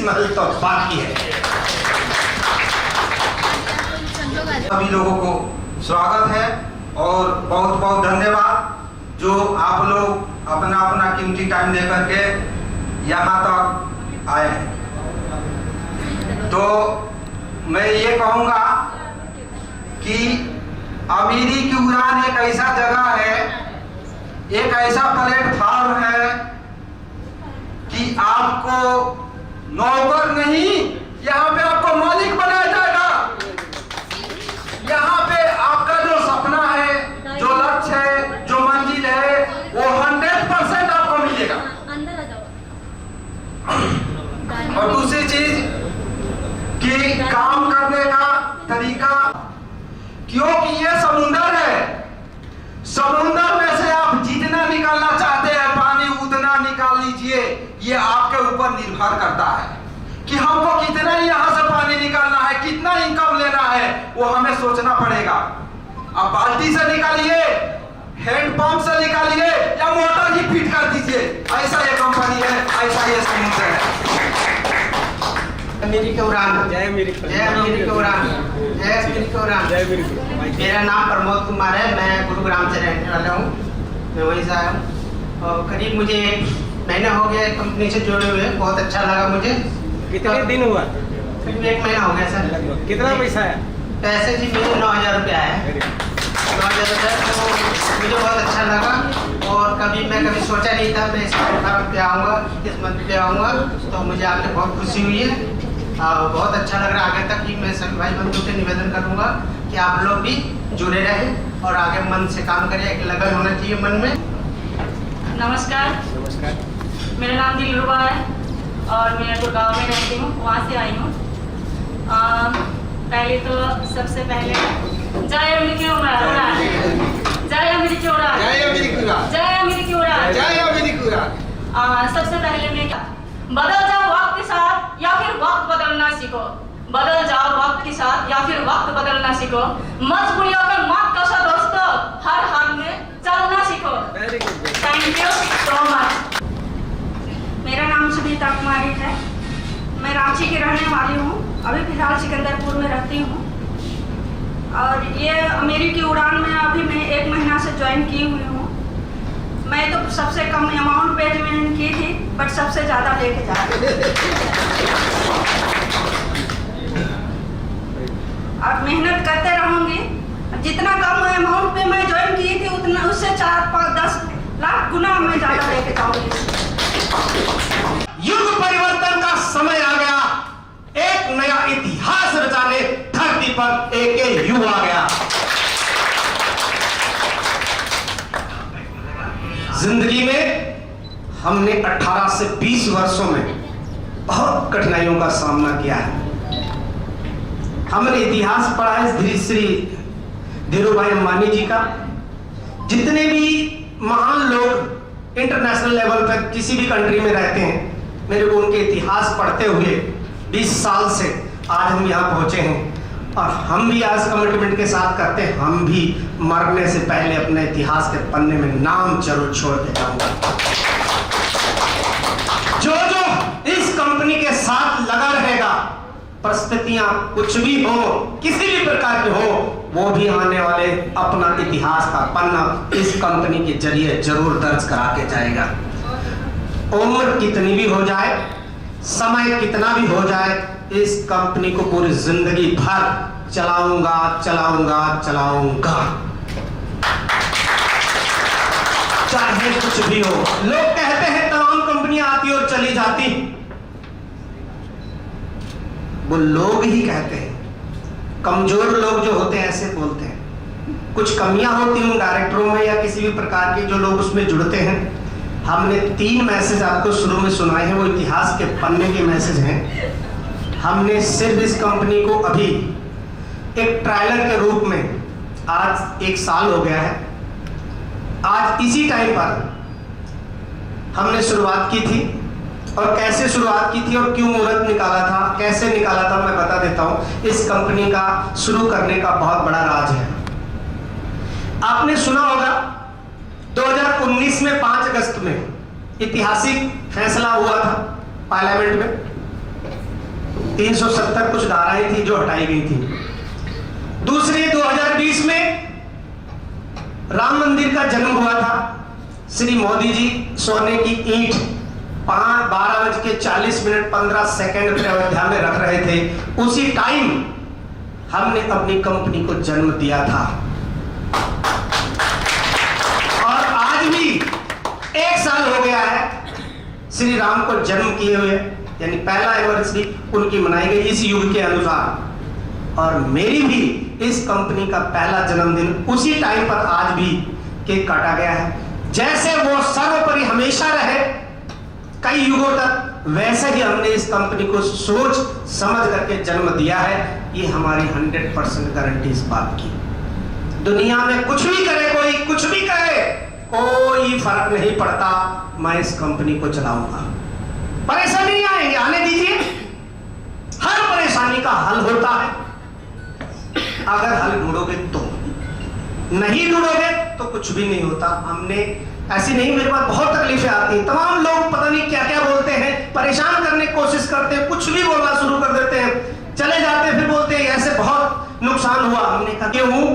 महल तो बाकी है। सभी लोगों को स्वागत है और बहुत बहुत धन्यवाद जो आप लोग अपना अपना कीमती टाइम देकर के यहाँ तक आए हैं। तो मैं ये कहूँगा कि अमीरी की उड़ान एक ऐसा जगह है, एक ऐसा प्लेटफॉर्म है कि आपको नौकर नहीं, यहाँ पे आपको मालिक बनाया जाएगा। यहाँ पे आपका जो सपना है, जो लक्ष्य है, जो मंजिल है, वो 100% आपको मिलेगा। और दूसरी चीज कि काम करने का तरीका, क्योंकि ये समुंदर है, समुंदर में से आप जितना निकालना चाहते हैं पानी उतना निकाल लीजिए। ये आपके ऊपर निर्भर करता है कि हमको कितना यहाँ से पानी निकालना है, कितना इनकम लेना है, वो हमें सोचना पड़ेगा। आप बाल्टी से निकालिए, हैंडपंप से निकालिए या मोटर ही फिट कर दीजिए। ऐसा ये कंपनी है, ऐसा ये समुद्र है। अमेरिका उड़ान, जय अमेरिका, जय अमेरिका उड़ान, जय अमेरिका उड़ान, जय अमेरिका। मेरा नाम प्रमोद कुमार है, मैं गुरुग्राम से रहने वाला हूँ, मैं वहीं से आया हूँ। और करीब मुझे 1 महीना हो गया कंपनी से जुड़े हुए, बहुत अच्छा लगा मुझे। कितने दिन हुआ? करीब 1 महीना हो गया सर। कितना पैसा है? पैसे जी मेरे 9,000 रुपया है, 9,000 रुपया। तो मुझे बहुत अच्छा लगा और कभी सोचा नहीं था मैं इस प्लेटफॉर्म पे आऊँगा, इस मंच पे आऊँगा। तो मुझे आपने बहुत खुशी हुई है, बहुत अच्छा लग रहा है। आगे तक ही मैं सभी भाई बंधुओं से निवेदन करूँगा कि आप लोग भी जुड़े रहें और आगे मन से काम करें, एक लगन होना चाहिए मन में। नमस्कार, नमस्कार। मेरा नाम दिलरुबा है और मैं गुड़गांव में रहती हूँ, वहाँ से आई हूँ। पहले तो सबसे पहले जय अमेरिका उड़ान, जय अमेरिका उड़ान, जय अमेरिका उड़ान, जय अमेरिका उड़ान, जय अमेरिका उड़ान। सबसे पहले मैं क्या, बदल जाओ वक्त के साथ या फिर वक्त बदलना सीखो, बदल जाओ वक्त के साथ या फिर वक्त बदलना सीखो। मजबूरियों का मत कसो दोस्तों, हर हाल में चलना सीखो। Thank you so much. मेरा नाम सुनीता कुमारी है, मैं रांची की रहने वाली हूँ, अभी फिलहाल सिकंदरपुर में रहती हूँ। और ये अमेरिकी उड़ान में अभी मैं 1 महीना से ज्वाइन की हुई हूँ। मैं तो सबसे कम अमाउंट पे ज्वाइन की थी, बट सबसे ज़्यादा लेके जा रही हूँ। और मेहनत करते रहूँगी, जितना कम अमाउंट पे मैं ज्वाइन की थी उतना उससे 4, 5, 10 लाख गुना मैं ज़्यादा लेके जाऊँगी। युग परिवर्तन का समय आ गया, एक नया इतिहास रचाने धरती पर एक युग आ गया। जिंदगी में हमने 18 से 20 वर्षों में बहुत कठिनाइयों का सामना किया है। हमने इतिहास पढ़ा है श्री धीरूभाई अंबानी जी का। जितने भी महान लोग इंटरनेशनल लेवल पर किसी भी कंट्री में रहते हैं, मेरे को उनके इतिहास पढ़ते हुए 20 साल से आज हम यहाँ पहुंचे हैं। और हम भी आज कमिटमेंट के साथ करते हैं, हम भी मरने से पहले अपने इतिहास के पन्ने में नाम जरूर छोड़ के जाऊंगा। जो जो इस कंपनी के साथ लगा रहेगा, परिस्थितियां कुछ भी हो, किसी भी प्रकार की हो, वो भी आने वाले अपना इतिहास का पन्ना इस कंपनी के जरिए जरूर दर्ज करा के जाएगा। उम्र कितनी भी हो जाए, समय कितना भी हो जाए, इस कंपनी को पूरी जिंदगी भर चलाऊंगा चलाऊंगा चलाऊंगा, चाहे कुछ भी हो। लोग कहते हैं तमाम कंपनियां आती और चली जाती, वो लोग ही कहते हैं। कमजोर लोग जो होते हैं ऐसे बोलते हैं। कुछ कमियां होती हैं डायरेक्टरों में या किसी भी प्रकार के जो लोग उसमें जुड़ते हैं। हमने 3 मैसेज आपको शुरू में सुनाए हैं, वो इतिहास के पन्ने के मैसेज हैं। हमने सिर्फ इस कंपनी को अभी एक ट्रायलर के रूप में आज 1 साल हो गया है। आज इसी टाइम पर हमने शुरुआत की थी, और कैसे शुरुआत की थी और क्यों मुहूर्त निकाला था, कैसे निकाला था, मैं बता देता हूं। इस कंपनी का शुरू करने का बहुत बड़ा राज है। आपने सुना होगा 2019 में 5 अगस्त में ऐतिहासिक फैसला हुआ था पार्लियामेंट में। 370 कुछ धाराएं थी जो हटाई गई थी। दूसरी 2020 में राम मंदिर का जन्म हुआ था। श्री मोदी जी सोने की ईंट 12:40 15 पे अयोध्या में रख रहे थे। उसी टाइम हमने अपनी कंपनी को जन्म दिया था और आज भी 1 साल हो गया है श्री राम को जन्म किए हुए, यानी पहला एनिवर्सरी उनकी मनाई गई इस युग के अनुसार। और मेरी भी इस कंपनी का पहला जन्मदिन उसी टाइम पर आज भी केक काटा गया है। जैसे वो सर्वोपरि हमेशा रहे कई युगों तक, वैसे ही हमने इस कंपनी को सोच समझ करके जन्म दिया है। ये हमारी 100% गारंटी इस बात की। दुनिया में कुछ भी करे कोई, कुछ भी कहे, कोई फर्क नहीं पड़ता, मैं इस कंपनी को चलाऊंगा। परेशानी नहीं आएंगे, आने दीजिए। हर परेशानी का हल होता है अगर हल ढूंढोगे तो, नहीं ढूंढोगे तो कुछ भी नहीं होता। हमने ऐसी नहीं, मेरे पास बहुत तकलीफें आती हैं। तमाम लोग पता नहीं क्या क्या बोलते हैं, परेशान करने की कोशिश करते हैं, कुछ भी बोलना शुरू कर देते हैं, चले जाते हैं, फिर बोलते हैं ऐसे बहुत नुकसान हुआ। हमने कहा क्यों?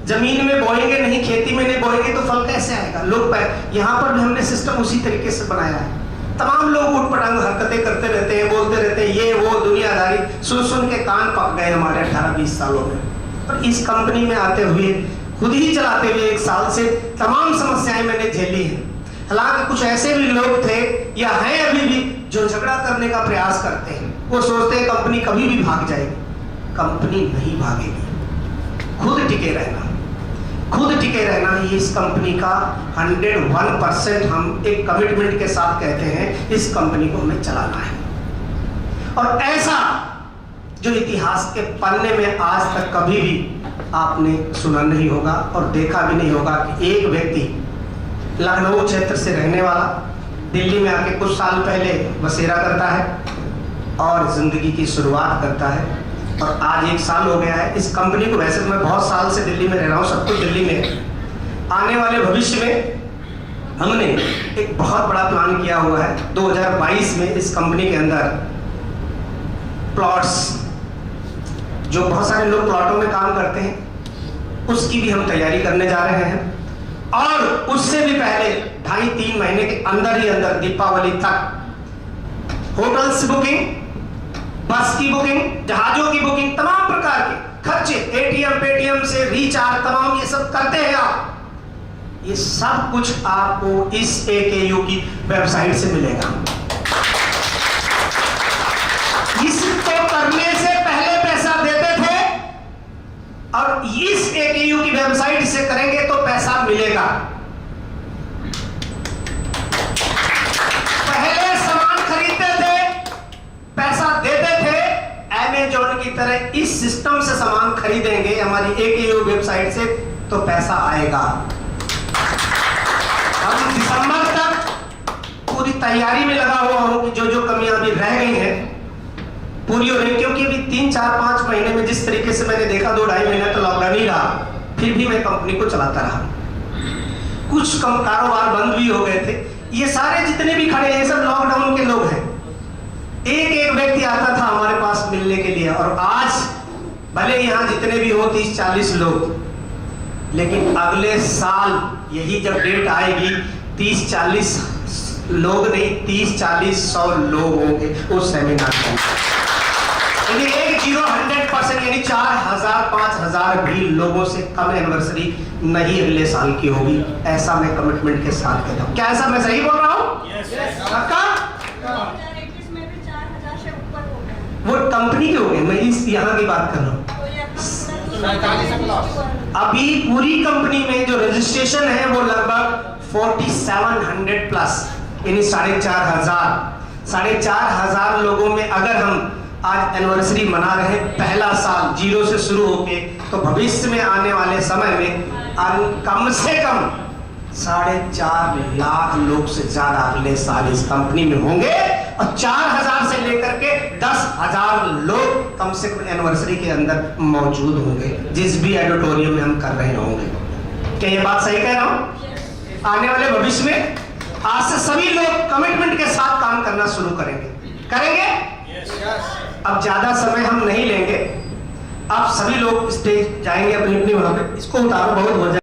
जमीन में बोएंगे नहीं, खेती में नहीं बोएंगे तो फल कैसे आएगा? लोग यहाँ पर भी हमने सिस्टम उसी तरीके से बनाया है। तमाम लोग उठपटांग हरकतें करते रहते हैं, बोलते रहते हैं, ये वो दुनियादारी सुन सुन के कान पक गए हमारे 18-20 सालों में। और इस कंपनी में आते हुए, खुद ही चलाते हुए 1 साल से तमाम समस्याएं मैंने झेली हैं। हालांकि कुछ ऐसे भी लोग थे या हैं अभी भी जो झगड़ा करने का प्रयास करते हैं। वो सोचते हैं कंपनी कभी भी भाग जाएगी। कंपनी नहीं भागेगी। खुद टिके रहना, खुद टिके रहना ही इस कंपनी का 101% हम एक कमिटमेंट के साथ कहते हैं इस कंपनी को हमें चलाना है। और ऐसा जो इतिहास के पन्ने में आज तक कभी भी आपने सुना नहीं होगा और देखा भी नहीं होगा कि एक व्यक्ति लखनऊ क्षेत्र से रहने वाला दिल्ली में आके कुछ साल पहले बसेरा करता है और जिंदगी की शुरुआत करता है। और आज 1 साल हो गया है इस कंपनी को। वैसे मैं बहुत साल से दिल्ली में रह रहा हूँ, सब कुछ दिल्ली में। आने वाले भविष्य में हमने एक बहुत बड़ा प्लान किया हुआ है। 2022 में इस कंपनी के अंदर प्लॉट्स, जो बहुत सारे लोग प्लॉटों में काम करते हैं, उसकी भी हम तैयारी करने जा रहे हैं। और उससे भी पहले 2.5-3 महीने के अंदर ही अंदर दीपावली तक होटल्स बुकिंग, बस की बुकिंग, जहाजों की बुकिंग, तमाम प्रकार के खर्चे, एटीएम पेटीएम से रिचार्ज, तमाम ये सब करते हैं आप। ये सब कुछ आपको इस AKU की वेबसाइट से मिलेगा। इसको करने से पहले पैसा देते थे और इस AKU की वेबसाइट से करेंगे तो पैसा मिलेगा। पहले सामान खरीदते थे, पैसा देते थे, अमेज़न की तरह इस सिस्टम से सामान खरीदेंगे हमारी AKU वेबसाइट से तो पैसा आएगा। हम दिसंबर तक पूरी तैयारी में लगा हुआ हूं कि जो जो कमियां अभी रह गई हैं पूरी हो रही, क्योंकि अभी 3-4-5 महीने में जिस तरीके से मैंने देखा, 2-2.5 महीने तो लॉकडाउन ही रहा, फिर भी मैं कंपनी को चलाता रहा। कुछ कम कारोबार बंद भी हो गए थे। ये सारे जितने भी खड़े हैं सब लॉकडाउन के लोग हैं। एक व्यक्ति आता था हमारे पास मिलने के लिए, और आज भले यहाँ जितने भी हो 30-40 लोग, लेकिन अगले साल यही जब डेट आएगी 30-40 लोग नहीं, 30-40-100 लोग होंगे उस सेमिनार में। यानी 100% यानी 4000-5000 भी लोगों से कम एनिवर्सरी नहीं अगले साल की होगी। ऐसा मैं कमिटमेंट के साथ कहता हूँ। क्या ऐसा मैं सही बोल रहा हूँ? वो कंपनी के हो गए, मैं इस यहाँ की बात कर रहा हूँ। अभी पूरी कंपनी में जो रजिस्ट्रेशन है वो लगभग 4700 प्लस, यानी 4500 लोगों में अगर हम आज एनिवर्सरी मना रहे हैं, पहला साल 0 से शुरू होके, तो भविष्य में आने वाले समय में कम से कम 4.5 लाख लोग से ज्यादा अगले साल इस कंपनी में होंगे। और 4000 से लेकर के 10,000 लोग कम से कम एनिवर्सरी के अंदर मौजूद होंगे, जिस भी ऑडिटोरियम में हम कर रहे होंगे। क्या ये बात सही कह रहा हूं? आने वाले भविष्य में आज से सभी लोग कमिटमेंट के साथ काम करना शुरू करेंगे। अब ज्यादा समय हम नहीं लेंगे, आप सभी लोग स्टेज जाएंगे अपनी अपनी वहां पे, इसको उतारो, बहुत हो जाए।